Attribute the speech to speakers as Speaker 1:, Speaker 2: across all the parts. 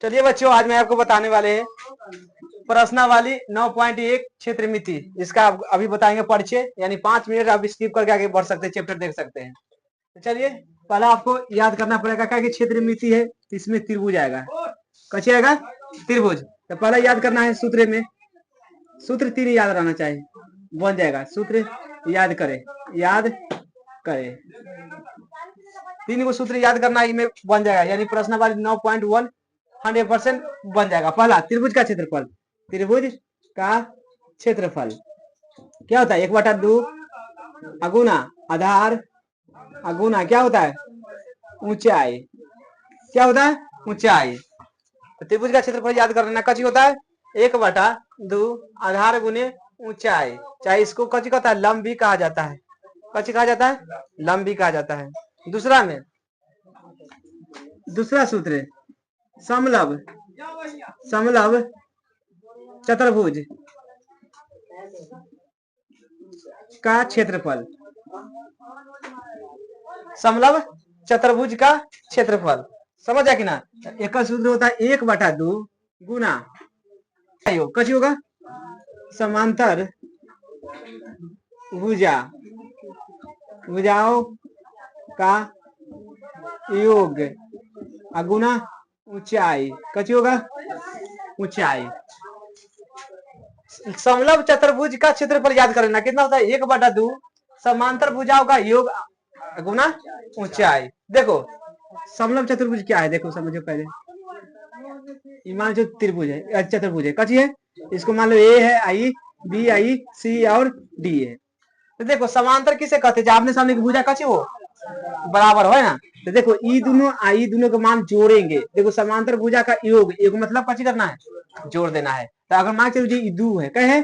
Speaker 1: चलिए बच्चों, आज मैं आपको बताने वाले हैं प्रश्नावली 9.1 क्षेत्र मिति। इसका अभी बताएंगे परिचय, यानी 5 मिनट आप स्किप करके आगे बढ़ सकते हैं, चैप्टर देख सकते हैं। तो चलिए, पहला आपको याद करना पड़ेगा क्या कि क्षेत्र मिति है, इसमें त्रिभुज आएगा। कैसे आएगा? त्रिभुज। तो पहला याद करना है सूत्र में, सूत्र 3 याद रहना चाहिए, बन जाएगा। सूत्र याद करें, याद करें, 3 को सूत्र याद करना है, बन जाएगा। यानी प्रश्नावली 9.1 100% बन जाएगा। पहला, त्रिभुज का क्षेत्रफल। त्रिभुज का क्षेत्रफल क्या होता है? 1/2 अगुना आधार अगुना क्या होता है? ऊंचाई। क्या होता है? ऊंचाई। तो त्रिभुज का क्षेत्रफल याद कर लेना। कची होता है? 1/2 आधार गुने ऊंचाई। चाहे इसको कची कहता है? लंब भी कहा जाता है। कची कहा जाता है? लंब भी कहा जाता है। दूसरा में, दूसरा सूत्र समलंब चतुर्भुज का क्षेत्रफल। समलंब चतुर्भुज का क्षेत्रफल समझ जाए कि ना? एक का सूत्र होता है 1/2 गुना कची होगा? समांतर भुजाओं का योग अगुना ऊंचाई। कची होगा? ऊंचाई। समलंब चतुर्भुज का क्षेत्रफल याद करना कितना होता है? 1/2 समांतर भुजाओं का योग गुना ऊंचाई। देखो समलंब चतुर्भुज क्या है, देखो समझो पहले। मान जो त्रिभुज है, चतुर्भुज है, कची है? इसको मान लो ए है, आई बी आई सी और डी है। तो देखो समांतर किसे कहते हैं? आपने सामने की भुजा कची हो बराबर है ना। तो देखो ई दोनों आई दोनों का मान जोड़ेंगे। देखो समांतर भुजा का योग, योग मतलब कची करना है? जोड़ देना है। तो अगर मान चलो दो है, कहे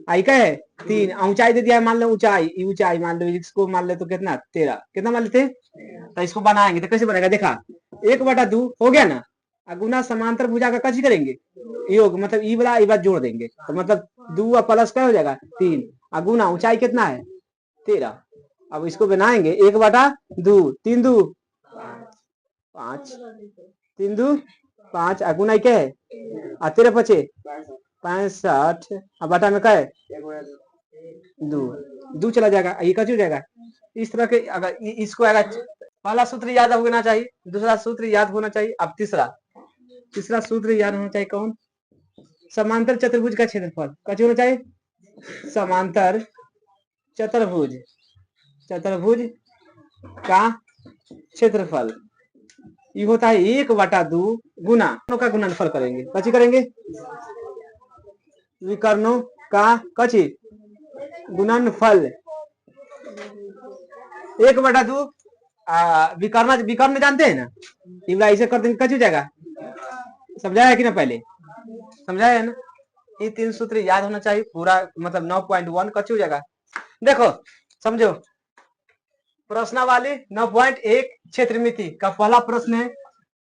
Speaker 1: आई का है 3, ऊंचाई दे दिया है, मान लो ऊंचाई मान लो, इसको मान ले तो कितना 13, कितना मान लेते? तो इसको बनाएंगे तो कैसे बनेगा? देखा 1/2 हो गया ना, गुना समांतर भुजा का कची करेंगे? योग मतलब ई वाला जोड़ देंगे, तो मतलब 2 प्लस क्या हो जाएगा? 3 गुना ऊंचाई कितना है? 13। अब इसको बनाएंगे 1/2 3 2 5 3 2 5 गुना क्या है? 13 5 65 बटा में क्या है? 2 चला जाएगा, ये कच हो जाएगा। इस तरह के अगर इसको अगर पहला सूत्र याद होना चाहिए, दूसरा सूत्र याद होना चाहिए। अब तीसरा सूत्र याद होना चाहिए। कौन? समांतर चतुर्भुज का क्षेत्रफल कच होना चाहिए? समांतर चतुर्भुज का क्षेत्रफल ये होता है 1/2 गुना का गुणनफल करेंगे। कची करेंगे? विकर्णों का कची गुणनफल 1/2 विकर्ण जानते हैं ना, ऐसे कर देंगे, कच हो जाएगा। समझाया कि ना? पहले समझाया है ना? ये 3 सूत्र याद होना चाहिए पूरा, मतलब 9.1 कच हो जाएगा। देखो समझो, प्रश्नावली 9.1 क्षेत्र मिति का पहला प्रश्न है,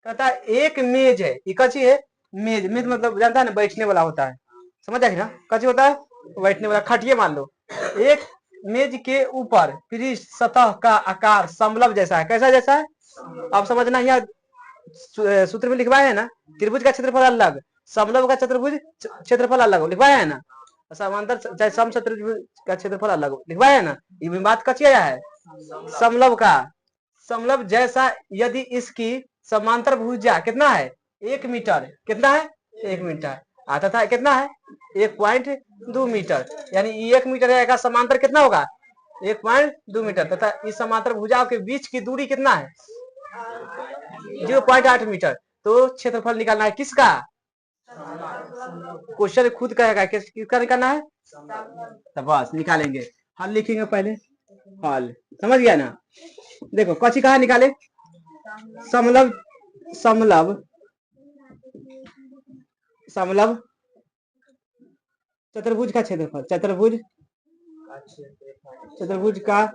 Speaker 1: कहता है एक मेज है। ये कची है? मेज। मेज मतलब जानता है ना, बैठने वाला होता है। समझ आएगी ना? कची होता है? बैठने वाला। खटिए मान लो। एक मेज के ऊपर पृष्ठ सतह का आकार समलंब जैसा है। कैसा जैसा है? आप समझना, यहाँ सूत्र में लिखवाया है ना, त्रिभुज का क्षेत्रफल अलग, समलंब का चतुर्भुज क्षेत्रफल अलग लिखवाया है ना, समांतर चाहे समचतुर्भुज का क्षेत्रफल अलग लिखवाया है ना। ये बात कची आया है? समलंब का। समलंब जैसा यदि इसकी समांतर भुजा कितना है? 1 मीटर। कितना है? 1 मीटर। आता था कितना है? 1.2 मीटर। यानी 1 मीटर रहेगा, समांतर कितना होगा? 1.2 मीटर। तथा इस समांतर भुजाओं के बीच की दूरी कितना है? 0.8 मीटर। तो क्षेत्रफल निकालना है किसका? क्वेश्चन खुद कहेगा किसका निकालना है, तो बस निकालेंगे। हल लिखेंगे पहले, हल। समझ गया ना? देखो कची कहा निकाले? समलंब चतुर्भुज का क्षेत्रफल। चतुर्भुज का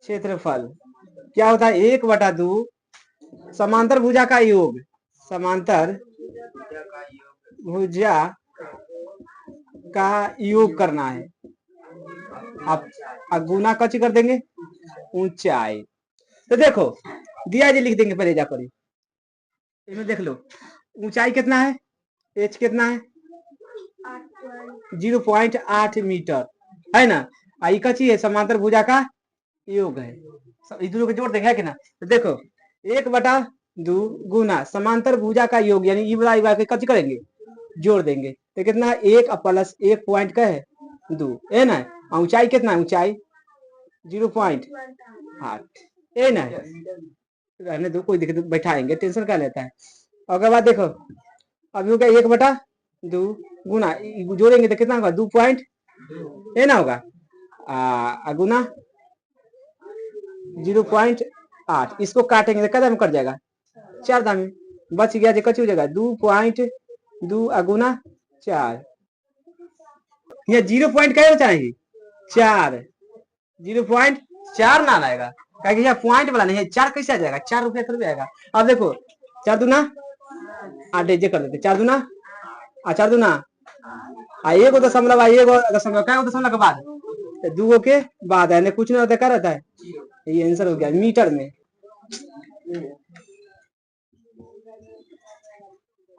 Speaker 1: क्षेत्रफल क्या होता है? 1/2 समांतर भुजा का योग, समांतर भुजा का योग करना है। आप गुना कच कर देंगे ऊंचाई। तो देखो दिया जी लिख देंगे पहले जा पर, इसमें देख लो ऊंचाई कितना है, एच कितना है 0.8 मीटर है ना। आई का चीज है समांतर भुजा का योग है, दोनों को जोड़ देंगे कि ना। तो देखो 1/2 गुना समांतर भुजा का योग यानी ई वाला कच करेंगे जोड़ देंगे तो कितना 1 प्लस 1 पॉइंट का है 2 है ना। ऊंचाई कितना है, ऊंचाई 0.8 है ना। रहने दो कोई दिक्कत, बैठाएंगे टेंशन क्या लेता है। अगर बात देखो अब हो गया 1/2 गुना जोड़ेंगे तो कितना होगा 2 पॉइंट है ना होगा गुना 0.8 इसको काटेंगे तो कदम कट जाएगा 4 दाम बच गया जो कच हो जाएगा 2.2 गुना 4 ये 0 पॉइंट क्या चाहिए 4 0.4 ना आएगा क्योंकि यहाँ पॉइंट वाला नहीं है 4 कैसे आ जाएगा 4 रुपया थोड़ी आएगा। अब देखो 4 दूना 8 कर देते 4 दूना 4 दूना एगो दशमलव एगो दशमलव क्या दशमलव के बाद तो 2 के बाद है कुछ नहीं होता क्या रहता है ये आंसर हो गया मीटर में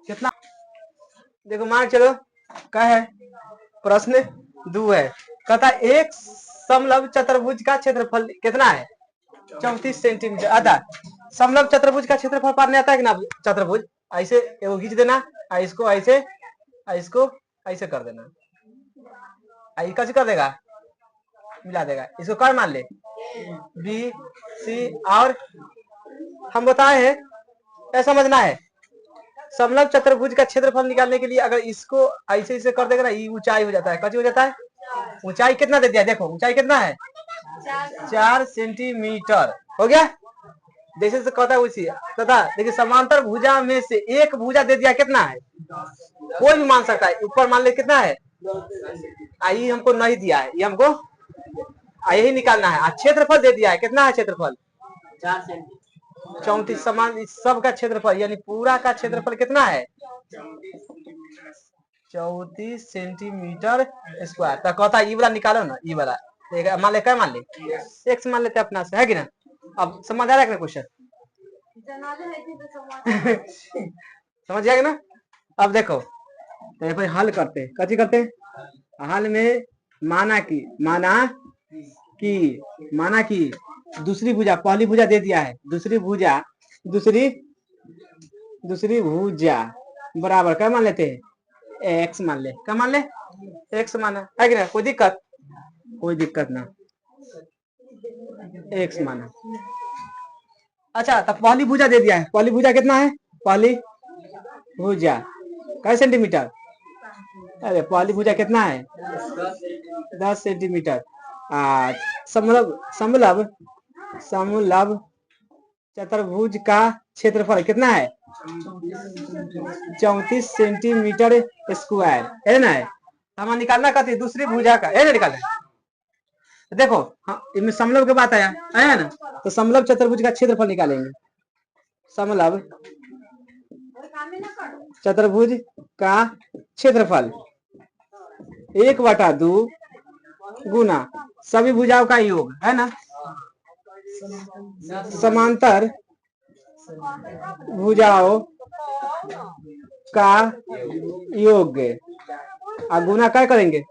Speaker 1: कितना। देखो मान चलो क्या है प्रश्न 2 है कहता एक समलंब चतुर्भुज का क्षेत्रफल कितना है 34 सेंटीमीटर आता। समलंब चतुर्भुज का क्षेत्रफल पाने आता है कि ना चतुर्भुज ऐसे एगो खींच देना इसको ऐसे ऐसे कर देना कैसे कर देगा मिला देगा इसको कर मान ले बी सी और हम बताए हैं ऐसा समझना है। समलंब चतुर्भुज का क्षेत्रफल निकालने के लिए अगर इसको ऐसे ऐसे कर देगा ना ये ऊंचाई हो जाता है कैसे हो जाता है ऊंचाई कितना दे दिया देखो ऊंचाई कितना है 4 सेंटीमीटर हो गया जैसे से कहता है उसी तथा देखिए समांतर भुजा में से एक भुजा दे दिया कितना है कोई भी मान सकता है ऊपर मान ले कितना है आई हमको नहीं दिया है ये हमको यही निकालना है क्षेत्रफल दे दिया है कितना है क्षेत्रफल 34 समान सब का क्षेत्रफल यानी पूरा का क्षेत्रफल कितना है 34 सेंटीमीटर स्क्वायर तो कहता है ये वाला निकालो ना ये वाला मान ले क्या मान ले एक्स मान लेते अपना से है कि ना। अब समझ आ रहा है क्वेश्चन समझ जाएगा ना। अब देखो तो हल करते कैसे करते हल में माना कि दूसरी भुजा पहली भुजा दे दिया है दूसरी भुजा बराबर क्या मान लेते हैं एक्स मान ले क्या मान ले एक्स माना है कि ना कोई दिक्कत ना एक्स माना। अच्छा तो पहली भुजा दे दिया है पहली भुजा कितना है पहली भुजा कै सेंटीमीटर अरे पहली भुजा कितना है 10 सेंटीमीटर समलंब चतुर्भुज का क्षेत्रफल कितना है 34 सेंटीमीटर स्क्वायर है ना। हमें निकालना कहती दूसरी भुजा का है ना निकालना देखो हाँ इनमें समलंब की बात आया है ना तो समलंब चतुर्भुज का क्षेत्रफल निकालेंगे समलंब चतुर्भुज का क्षेत्रफल 1/2 गुना सभी भुजाओं का योग है ना समांतर भुजाओं का योग गुना क्या करेंगे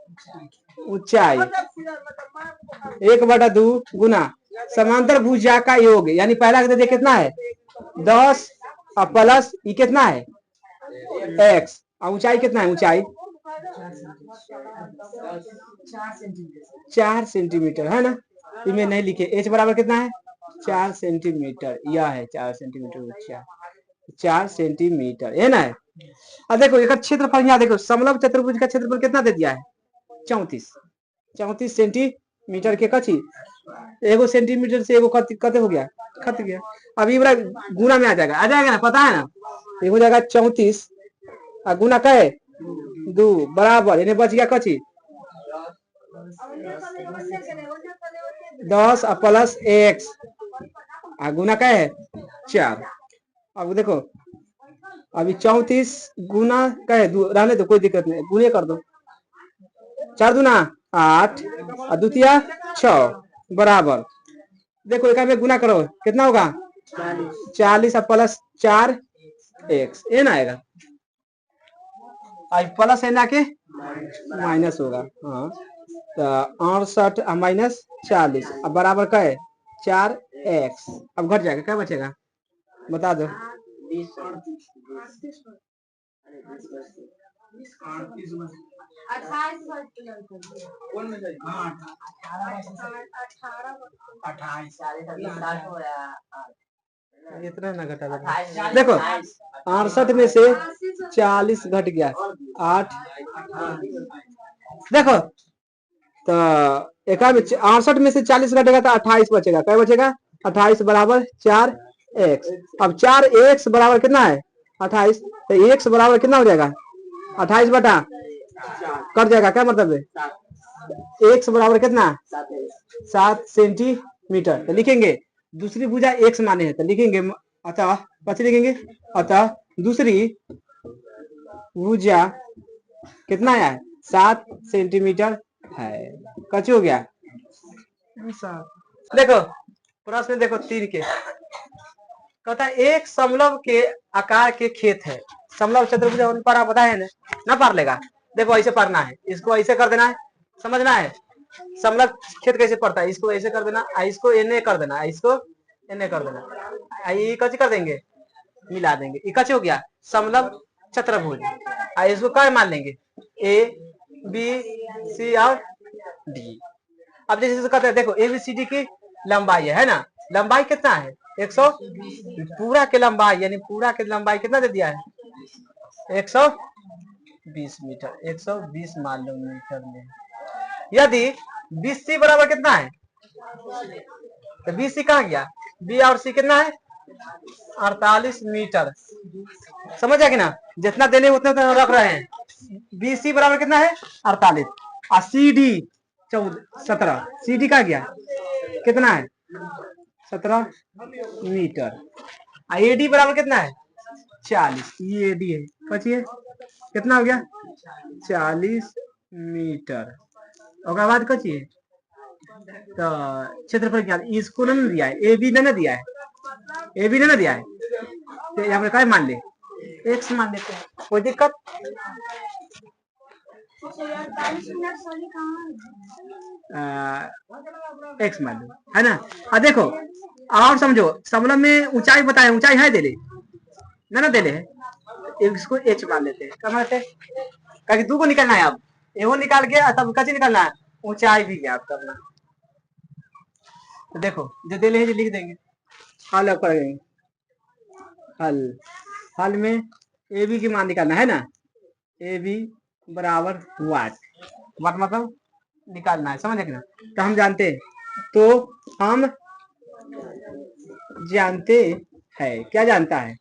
Speaker 1: ऊंचाई 1/2 गुना समांतर भुजा का योग यानी पहला दे कितना है 10 और प्लस ये कितना है एक्स और ऊंचाई कितना है ऊंचाई 4 सेंटीमीटर है ना। इनमें नहीं लिखे एच बराबर कितना है 4 सेंटीमीटर यह है 4 सेंटीमीटर ऊंचा 4 सेंटीमीटर है ना। अब देखो एक क्षेत्रफल यहाँ देखो समलंब चतुर्भुज का क्षेत्रफल कितना दे दिया है 34 सेंटीमीटर के कची एगो सेंटीमीटर से एगो कते हो गया खत गया। अब ये गुना में आ जाएगा ना पता है ना ये हो जाएगा 34 गुना कहे 2 बराबर इन्हें बच गया कची 10 प्लस एक्स गुना क्या है 4। अब देखो अभी 34 गुना क्या है रहने दो कोई दिक्कत नहीं गुने कर दो 4 दूना 8 और द्वितीय 6 बराबर देखो एक में गुना करो कितना होगा 40 प्लस 4 एक्स एन आएगा, आई प्लस एन आके माइनस होगा। हाँ तो 68 माइनस 40 अब बराबर क्या है 4x। अब घट जाएगा, क्या बचेगा बता दो। इतना ना घटा लगा। देखो 68 में से 40 घट गया 8। देखो तो एक 68 में से 40 घटेगा तो 28 बचेगा, क्या बचेगा 28 बराबर 4x। अब 4x बराबर कितना है 28, तो x बराबर कितना हो जाएगा 28 बटा कट जाएगा, क्या मतलब है x बराबर कितना 7 सेंटीमीटर। तो लिखेंगे दूसरी भुजा x माने है तो लिखेंगे, अतः पछ लिखेंगे, अतः दूसरी भुजा कितना है 7 सेंटीमीटर है। कच हो गया। देखो प्रश्न देखो 3 के कहता है एक समलव के आकार के खेत है, समलव चतुर्भुज पर पता है ना पार लेगा। देखो ऐसे पढ़ना है, इसको ऐसे कर देना है, समझना है समलव खेत कैसे पड़ता है, इसको ऐसे कर देना, इसको एने कर देना, इसको एने कर देना, ये कैसे कर देंगे मिला देंगे, ये कैसे हो गया समलव चतुर्भुज। इसको क्या मान लेंगे ए बी सी और डी। अब जैसे कहते हैं देखो एबीसीडी की लंबाई है ना, लंबाई कितना है 100, पूरा के लंबाई यानी पूरा के लंबाई कितना दे दिया है 120 मीटर, 120 मान लो मीटर में। यदि बीसी बराबर कितना है तो बीसी कहाँ गया, बी और सी कितना है 48 मीटर। समझ आया कि ना, जितना देने उतना रख रहे हैं। बीसी बराबर कितना है 48 और सी डी 17, सी डी का गया कितना है 17 मीटर। एडी बराबर कितना है 40, ये एडी है बचिए कितना हो गया 40 मीटर। और बाद कचिए तो क्षेत्रफल क्या इसको नहीं दिया है, ए बी नहीं दिया है, ए बी नहीं दिया है तो यहाँ पे क्या मान ले एक्स मान लेते हैं, कोई दिक्कत। एक्स मान लो है ना। अब देखो और समझो समलंब में ऊंचाई बताए, ऊंचाई है देले ना देले है, इसको एच मान लेते हैं, क्या मानते हैं दो को निकलना है। अब एहो निकाल के तब कैसे निकलना है ऊंचाई भी ज्ञात करना। तो देखो जो देले है लिख देंगे, हल करेंगे, हल हल में ए बी की मान निकालना है ना, ए बी बराबर वाट, वाट मतलब निकालना है, समझ ना। तो हम जानते हैं, तो हम जानते हैं, क्या जानता है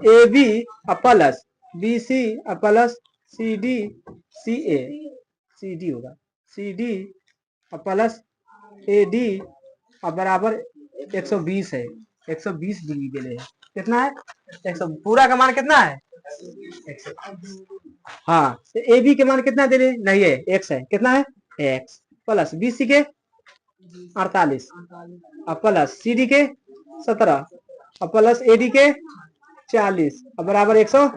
Speaker 1: A B plus B C plus C D C A, C D होगा C D plus A D बराबर 120 है, 120 डिग्री के लिए कितना है 100, पूरा का मान कितना है 100। हाँ तो ए बी के मान कितना दे रहे नहीं है एक्स है, कितना है एक्स प्लस बी सी के 48 और प्लस सी डी के 17 और प्लस ए डी के 40 और बराबर 100।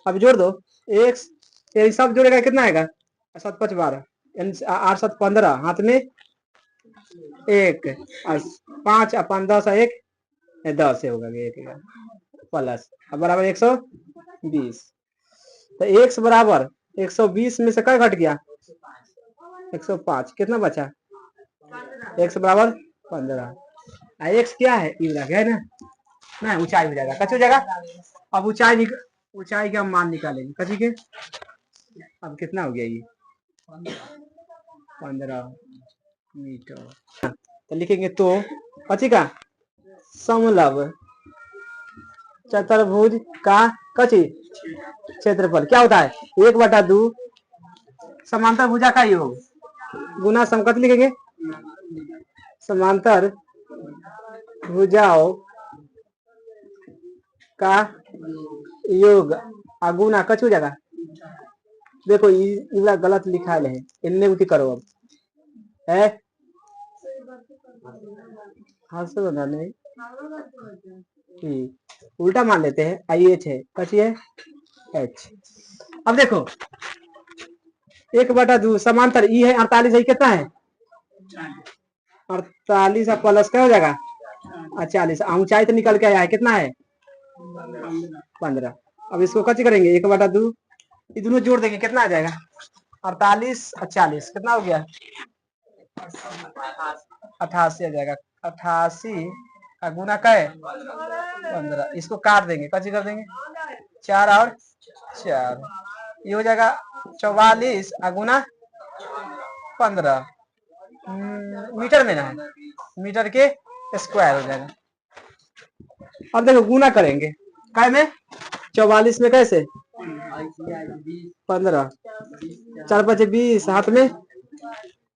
Speaker 1: अब जोड़ दो एक्स, ये सब जोड़ेगा कितना आएगा 7 5 12 8 7 15, हाथ में 1 और 5 और 5 10 1 10 होगा प्लस अब बराबर 120। तो एक्स बराबर 120 में से क्या घट गया 105, कितना बचा एक्स बराबर 15। एक्स क्या है है ना ऊंचाई हो जाएगा, कच्ची हो जाएगा। अब ऊंचाई का मान निकालेंगे कच्ची के, अब कितना हो गया ये 15 मीटर। तो लिखेंगे तो कच्ची का समलव चतुर्भुज का कच्ची क्षेत्रफल क्या होता है 1/2 समांतर भुजा का योग गुना समकक्ष लिखेंगे, समांतर भुजाओं का योग गुना कछ हो जाएगा। देखो ये गलत लिखा है, इनने उठी करो अब है हाथ से बना नहीं ठीक उल्टा मान लेते हैं, आई एच है, कची है एच। अब देखो 1/2 समांतर ई है 48 है, कितना है 48 प्लस क्या हो जाएगा 40। ऊंचाई तो निकल के आया है, कितना है 15। अब इसको कच करेंगे 1/2, ये दोनों जोड़ देंगे कितना आ जाएगा 48 और 40, कितना हो गया 88 आ जाएगा। 88 का गुना क्या है 15, इसको काट देंगे, कच कर देंगे 4 और 4, ये हो जाएगा 44 गुना 15, मीटर में ना है, मीटर के स्क्वायर हो जाएगा। अब देखो गुना करेंगे काय में 44 में कैसे 15, 4 5 20, हाथ में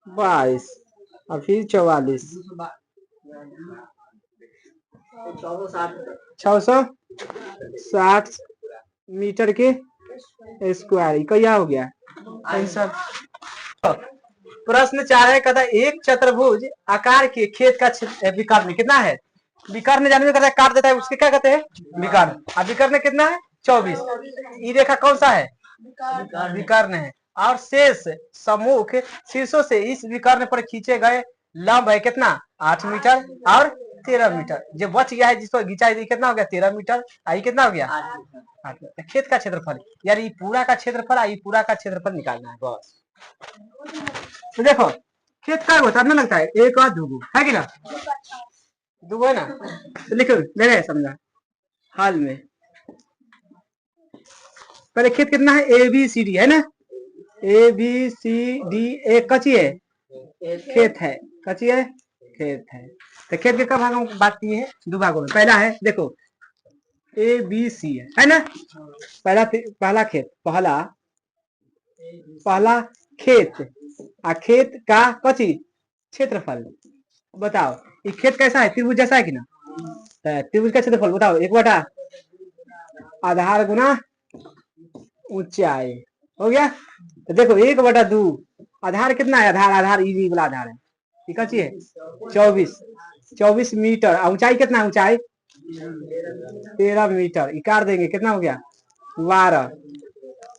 Speaker 1: 22 और फिर 44, 660 मीटर के स्क्वायर, क्या हो गया आंसर। प्रश्न 4 है, कहता एक चतुर्भुज आकार के खेत का विकर्ण कितना है। विकर्ण जानने में कहता है काट देता है, उसके क्या कहते हैं विकर्ण। अब विकर्ण कितना है 24, ये रेखा कौन सा है विकर्ण है, और शेष सम्मुख शीर्षों से इस विकर्ण पर खींचे गए लंब है कितना 8 मीटर और 13 मीटर। जो बच गया है जिसको खींचा है कितना हो गया 13 मीटर, आई कितना हो गया 8 मीटर। खेत का क्षेत्रफल यार ये पूरा का क्षेत्रफल, आई पूरा का क्षेत्रफल निकालना है बस। तो देखो खेत का होता है ना, लगता है एक और दुगो है कि ना, दुगो है ना, तो लिखो ले रहे समझा हाल में। पहले खेत कितना है ए बी सी डी है ना, ए बी सी डी, एक कच्ची है खेत है, कच्ची है खेत है। तो खेत के कब भागों में बात की है 2 भागों में। पहला है देखो ए बी सी है ना, पहला खेत, पहला खेत आ खेत का कची क्षेत्रफल बताओ। ये खेत कैसा है त्रिभुज जैसा है कि ना, त्रिभुज का क्षेत्रफल बताओ 1/, आधार गुना ऊंचाई हो गया। तो देखो 1/2 आधार कितना है, आधार ई वाला आधार है, ठीक है 24 मीटर, ऊंचाई कितना है ऊंचाई 13 मीटर, इकार देंगे कितना हो गया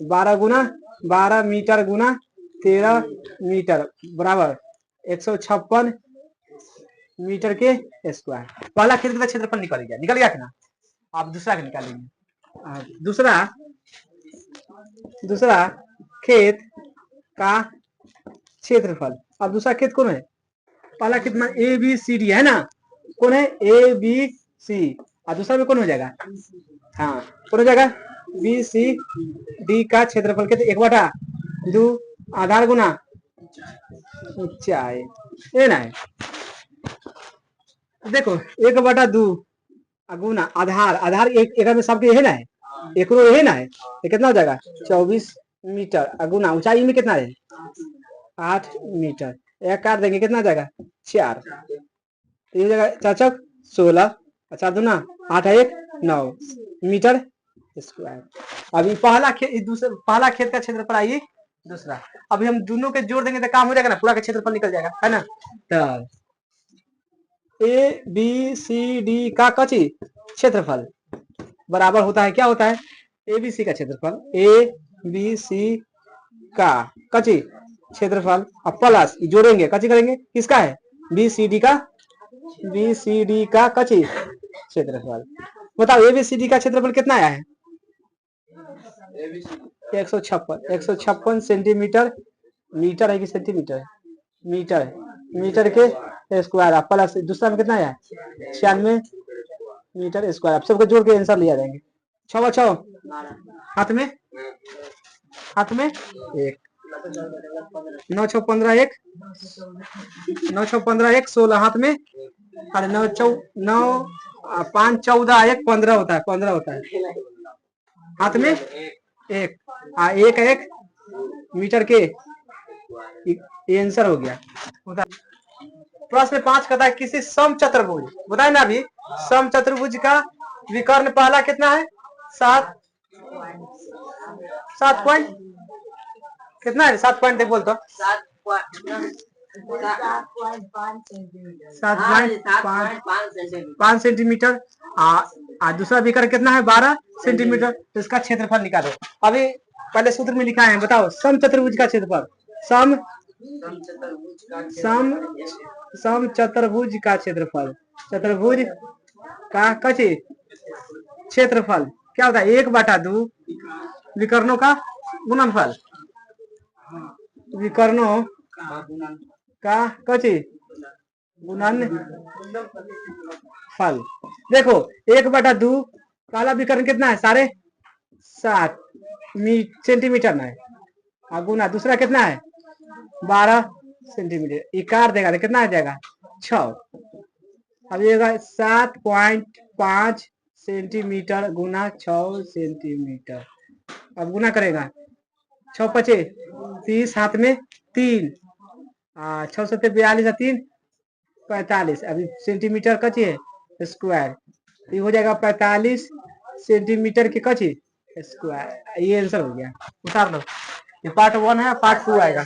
Speaker 1: 12 गुना 12 मीटर गुना 13 मीटर बराबर 156 मीटर के स्क्वायर। पहला खेत का क्षेत्रफल निकल गया कि ना। आप दूसरा का निकालेंगे, दूसरा खेत का क्षेत्रफल। अब दूसरा खेत कौन है, पहला खेत में ए बी सी डी है ना, कौन है ए बी सी, और दूसरा में कौन हो जाएगा, हाँ कौन हो जाएगा बी सी डी का क्षेत्रफल कितना 1/2 आधार गुना ऊंचाई, ये ना है। देखो 1/2 गुना आधार एक में सबके यही ना है, एक यही ना है, ये कितना हो जाएगा 24 मीटर गुना ऊंचाई में कितना है 8 मीटर, एक काट देंगे कितना जाएगा 4, तो ये जगह 4 चौक 16, 4 दूना 8 1 9 मीटर स्क्वायर। अभी पहला खेत का क्षेत्रफल आइए दूसरा। अभी हम दोनों के जोड़ देंगे तो काम हो जाएगा ना, पूरा का क्षेत्रफल निकल जाएगा है ना। तो ए बी सी डी का कची क्षेत्रफल बराबर होता है, क्या होता है ए बी सी का क्षेत्रफल, ए बी सी का कची क्षेत्रफल और प्लस जोड़ेंगे कची करेंगे किसका है बी सी डी का कची क्षेत्रफल। बताओ एबीसीडी का क्षेत्रफल कितना आया है 156 सेंटीमीटर, मीटर है कि सेंटीमीटर, मीटर के स्क्वायर प्लस दूसरा में कितना आया 96 मीटर स्क्वायर। आप सबको जोड़ के आंसर लिया जाएंगे 6 हाथ में 1 9 6 15 1 9 6 15 1 16 हाथ में, अरे 9 5 14 1 15 होता है हाथ में 1 मीटर के, ये आंसर हो गया। प्रश्न 5 कहता है किसी समचतुर्भुज, बताए ना अभी समचतुर्भुज का विकर्ण पहला कितना है 7 पॉइंट कितना है 7 पॉइंट देख बोल तो 7.5 सेंटीमीटर। दूसरा बीकर कितना है 12 सेंटीमीटर। तो इसका क्षेत्रफल निकालो। अभी पहले सूत्र में लिखा है, बताओ सम चतुर्भुज का क्षेत्रफल। सम चतुर्भुज का क्षेत्रफल। चतुर्भुज का क्षेत्रफल क्या होता है 1/2 विकर्णों का गुणनफल। विकर्णों का गुणनफल। देखो 1/2 पहला विकर्ण कितना है 7.5 सेंटीमीटर है। गुना दूसरा कितना है 12 सेंटीमीटर। इकार देगा तो कितना आ जाएगा 6। अब ये 7.5 सेंटीमीटर गुना 6 सेंटीमीटर। अब गुना करेगा 6 पचे 30, हाथ में 3, 6 सत्ते 42, 3 45। अभी सेंटीमीटर कची है स्क्वायर। ये हो जाएगा 45 सेंटीमीटर की कची स्क्वायर। ये आंसर हो गया। उतार लो। ये पार्ट 1 है, पार्ट 2 आएगा।